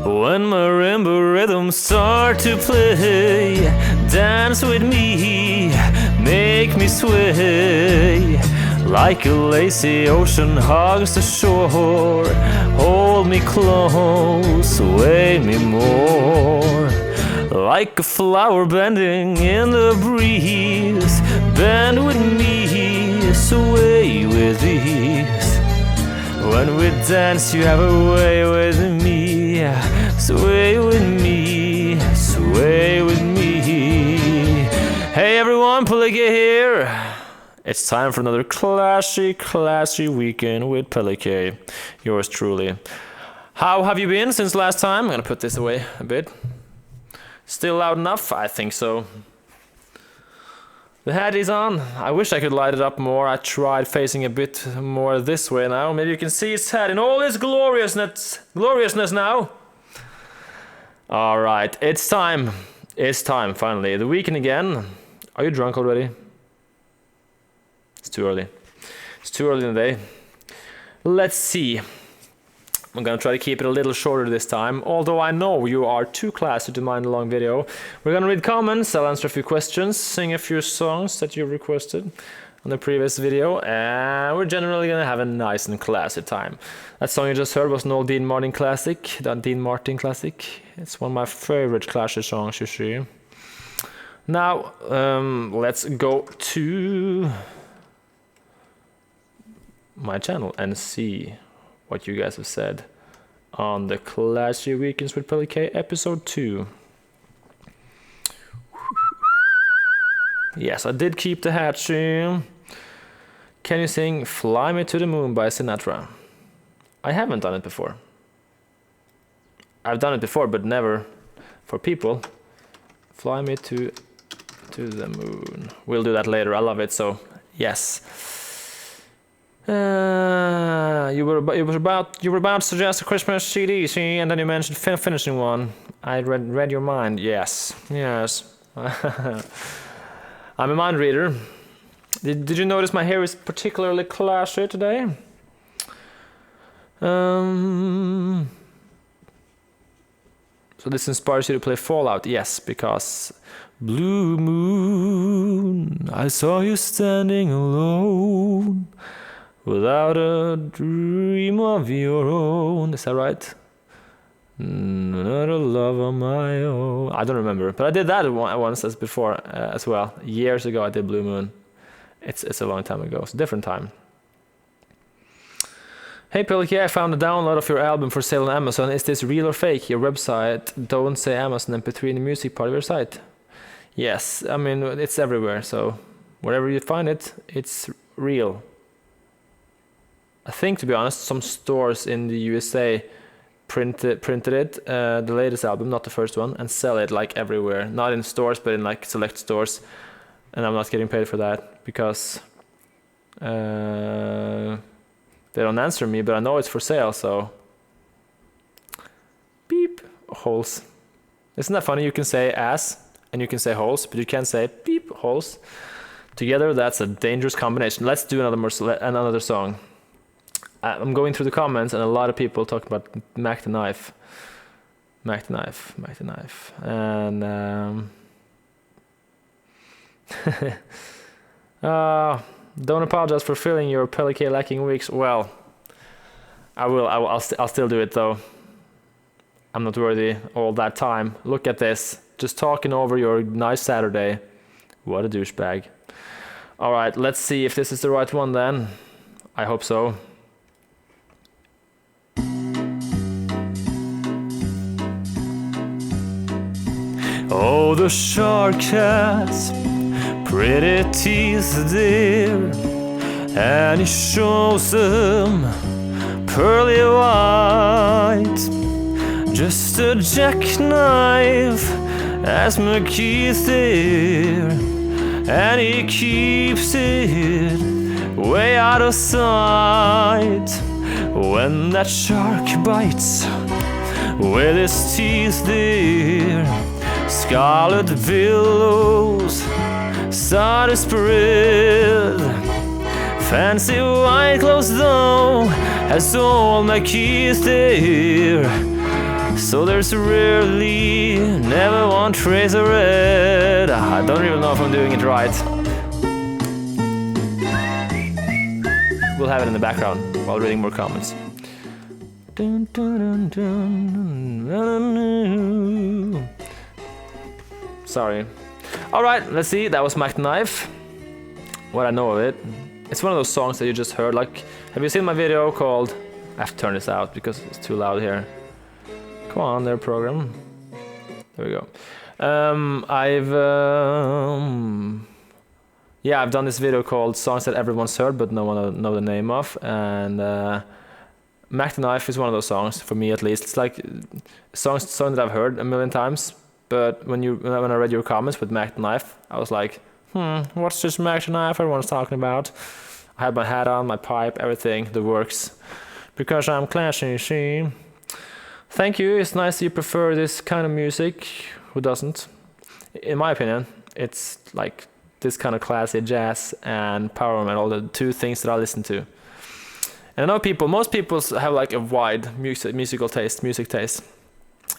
When marimba rhythms start to play, dance with me, make me sway. Like a lazy ocean hugs the shore, hold me close, sway me more. Like a flower bending in the breeze, bend with me, sway with ease. When we dance you have a way with me, sway with me, sway with me. Hey everyone, Pellek here. It's time for another classy weekend with Pellek. Yours truly. How have you been since last time? I'm gonna put this away a bit. Still loud enough? I think so. The hat is on. I wish I could light it up more. I tried facing a bit more this way now. Maybe you can see its head in all its gloriousness now. Alright, it's time. It's time, finally. The weekend again. Are you drunk already? It's too early. It's too early in the day. Let's see. I'm gonna try to keep it a little shorter this time, although I know you are too classy to mind a long video. We're gonna read comments, I'll answer a few questions, sing a few songs that you requested on the previous video, and we're generally gonna have a nice and classy time. That song you just heard was an old Dean Martin classic. It's one of my favorite classic songs, you see. Now, let's go to my channel and see what you guys have said on the Classy Weekends with Pellek episode 2. Yes, I did keep the hat. Can you sing Fly Me to the Moon by Sinatra? I haven't done it before. I've done it before, but never for people. Fly me to the moon. We'll do that later. I love it, so yes. You were about to suggest a Christmas CD, see, and then you mentioned finishing one. I read your mind. Yes. I'm a mind reader. Did you notice my hair is particularly classy today? So this inspires you to play Fallout? Yes, because Blue Moon, I saw you standing alone, without a dream of your own. Is that right? Not a love of my own. I don't remember, but I did that once as before as well. Years ago I did Blue Moon. It's a long time ago. It's a different time. Hey Pellek, I found a download of your album for sale on Amazon. Is this real or fake? Your website don't say Amazon MP3 in the music part of your site. Yes, I mean it's everywhere, so wherever you find it, it's real. I think, to be honest, some stores in the USA printed it, the latest album, not the first one, and sell it like everywhere. Not in stores, but in like select stores. And I'm not getting paid for that because they don't answer me, but I know it's for sale, so beep, holes. Isn't that funny? You can say ass and you can say holes, but you can't say beep, holes. Together, that's a dangerous combination. Let's do another song. I'm going through the comments and a lot of people talk about Mac the Knife. And don't apologize for filling your Pellek lacking weeks. Well, I'll still do it though. I'm not worthy all that time. Look at this, just talking over your nice Saturday. What a douchebag. All right, let's see if this is the right one then. I hope so. Oh, the shark has pretty teeth, dear, and he shows them pearly white. Just a jackknife as McKeith there, and he keeps it way out of sight. When that shark bites with his teeth, dear, scarlet billows start to spread. Fancy white clothes though has all my keys there. So there's rarely never one trace of red. I don't even know if I'm doing it right. We'll have it in the background while reading more comments. Sorry. Alright, let's see. That was Mac the Knife. What I know of it. It's one of those songs that you just heard. Like, have you seen my video called... I have to turn this out because it's too loud here. Come on there, program. There we go. Yeah, I've done this video called Songs That Everyone's Heard But No One Know the Name Of. And Mac the Knife is one of those songs, for me at least. It's like a song that I've heard a million times. But when I read your comments with Mac the Knife, I was like, what's this Mac the Knife everyone's talking about? I had my hat on, my pipe, everything, the works. Because I'm classy, see? Thank you, it's nice you prefer this kind of music. Who doesn't? In my opinion, it's like this kind of classy jazz and power metal, the two things that I listen to. And I know most people have like a wide music taste.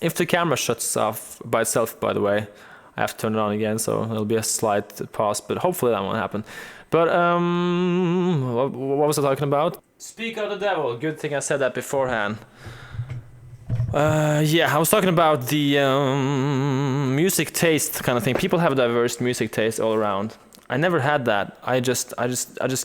If the camera shuts off by itself, by the way, I have to turn it on again, so there'll be a slight pause, but hopefully that won't happen. But what was I talking about? Speak of the devil. Good thing I said that beforehand. Yeah, I was talking about the music taste kind of thing. People have diverse music taste all around. I never had that. I just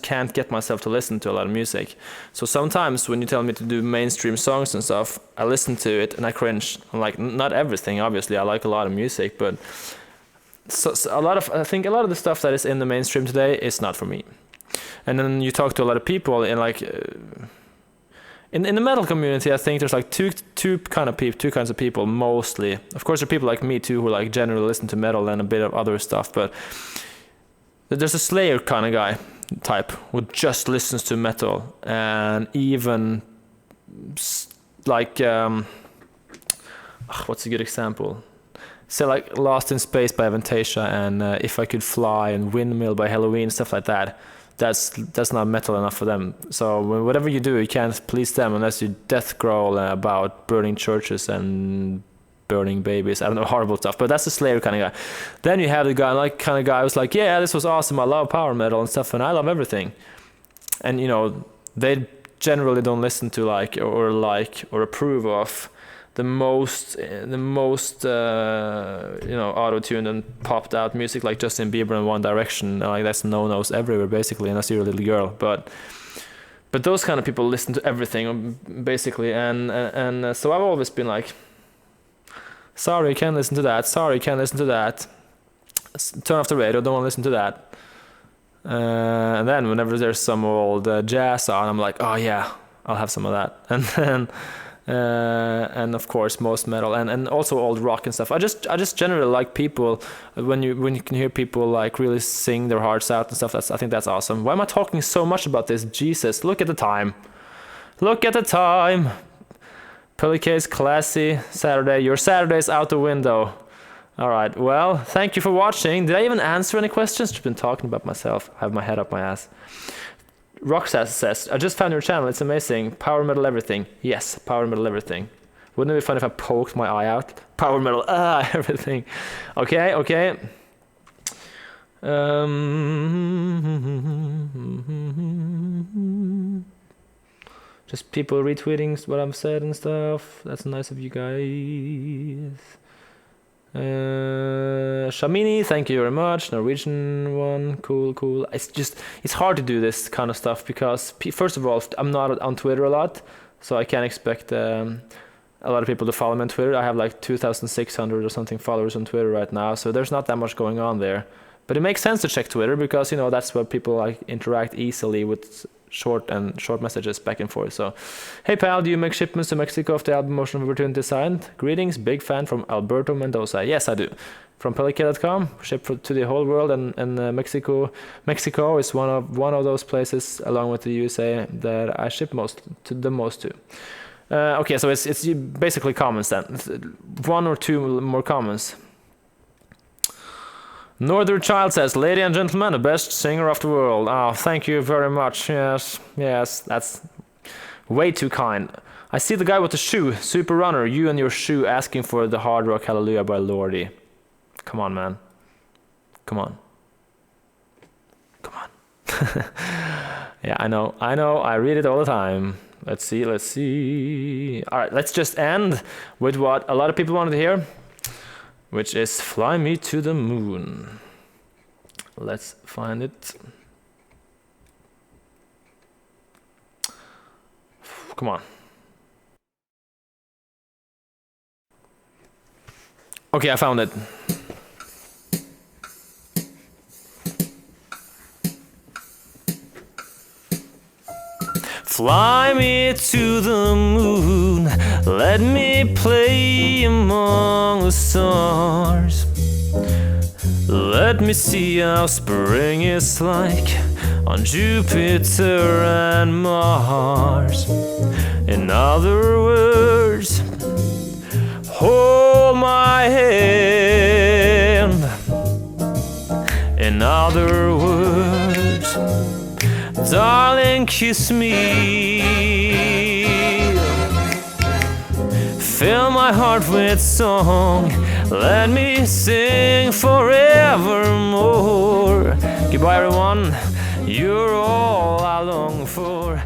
can't get myself to listen to a lot of music. So sometimes when you tell me to do mainstream songs and stuff, I listen to it and I cringe. I'm like, not everything, obviously. I like a lot of music, but I think a lot of the stuff that is in the mainstream today is not for me. And then you talk to a lot of people and like. In the metal community, I think there's like two kinds of people mostly. Of course, there are people like me too who like generally listen to metal and a bit of other stuff. But there's a Slayer kind of guy type who just listens to metal and even like what's a good example? Say like Lost in Space by Avantasia and If I Could Fly and Windmill by Halloween, stuff like that. That's not metal enough for them. So whatever you do, you can't please them unless you death growl about burning churches and burning babies. I don't know, horrible stuff. But that's the Slayer kind of guy. Then you have the kind of guy who's like, yeah, this was awesome. I love power metal and stuff, and I love everything. And you know, they generally don't listen to or approve of the most auto-tuned and popped out music like Justin Bieber and One Direction. Like that's no-nos everywhere basically, unless you're a little girl. But those kind of people listen to everything basically, and so I've always been like, sorry, can't listen to that. Sorry, can't listen to that. Turn off the radio. Don't want to listen to that. And then whenever there's some old jazz on, I'm like, oh yeah, I'll have some of that. And then. And of course most metal and also old rock and stuff. I just generally like people when you can hear people like really sing their hearts out and stuff. I think that's awesome. Why am I talking so much about this? Jesus, look at the time. Look at the time. Pellek's classy Saturday. Your Saturday's out the window. All right. Well, thank you for watching. Did I even answer any questions? I've been talking about myself. I have my head up my ass. Roxas says, I just found your channel, it's amazing. Power metal everything. Yes, power metal everything. Wouldn't it be fun if I poked my eye out? Power metal, everything. Okay. Just people retweeting what I've said and stuff. That's nice of you guys. Shamini, thank you very much. Norwegian one, cool. It's hard to do this kind of stuff because first of all, I'm not on Twitter a lot, so I can't expect a lot of people to follow me on Twitter. I have like 2,600 or something followers on Twitter right now, so there's not that much going on there. But it makes sense to check Twitter because that's where people like interact easily with short messages back and forth. So, hey pal, do you make shipments to Mexico of the album Motion of Opportunity signed? Greetings, big fan from Alberto Mendoza. Yes, I do. From Pellek.com, ship to the whole world, and Mexico. Mexico is one of those places, along with the USA, that I ship the most to. Okay, so it's basically comments then. One or two more comments. Northern Child says, ladies and gentlemen, the best singer of the world. Oh, thank you very much. Yes, that's Way too kind. I see the guy with the shoe. Super runner, you and your shoe asking for the Hard Rock Hallelujah by Lordy. Come on, man. Come on. Come on. Yeah, I know. I read it all the time. Let's see. All right, let's just end with what a lot of people wanted to hear, which is Fly Me to the Moon. Let's find it. Come on. Okay, I found it. Fly me to the moon, let me play among the stars. Let me see how spring is like on Jupiter and Mars. In other words, hold my hand. In other words, darling, kiss me. Fill my heart with song. Let me sing forevermore. Goodbye, everyone. You're all I long for.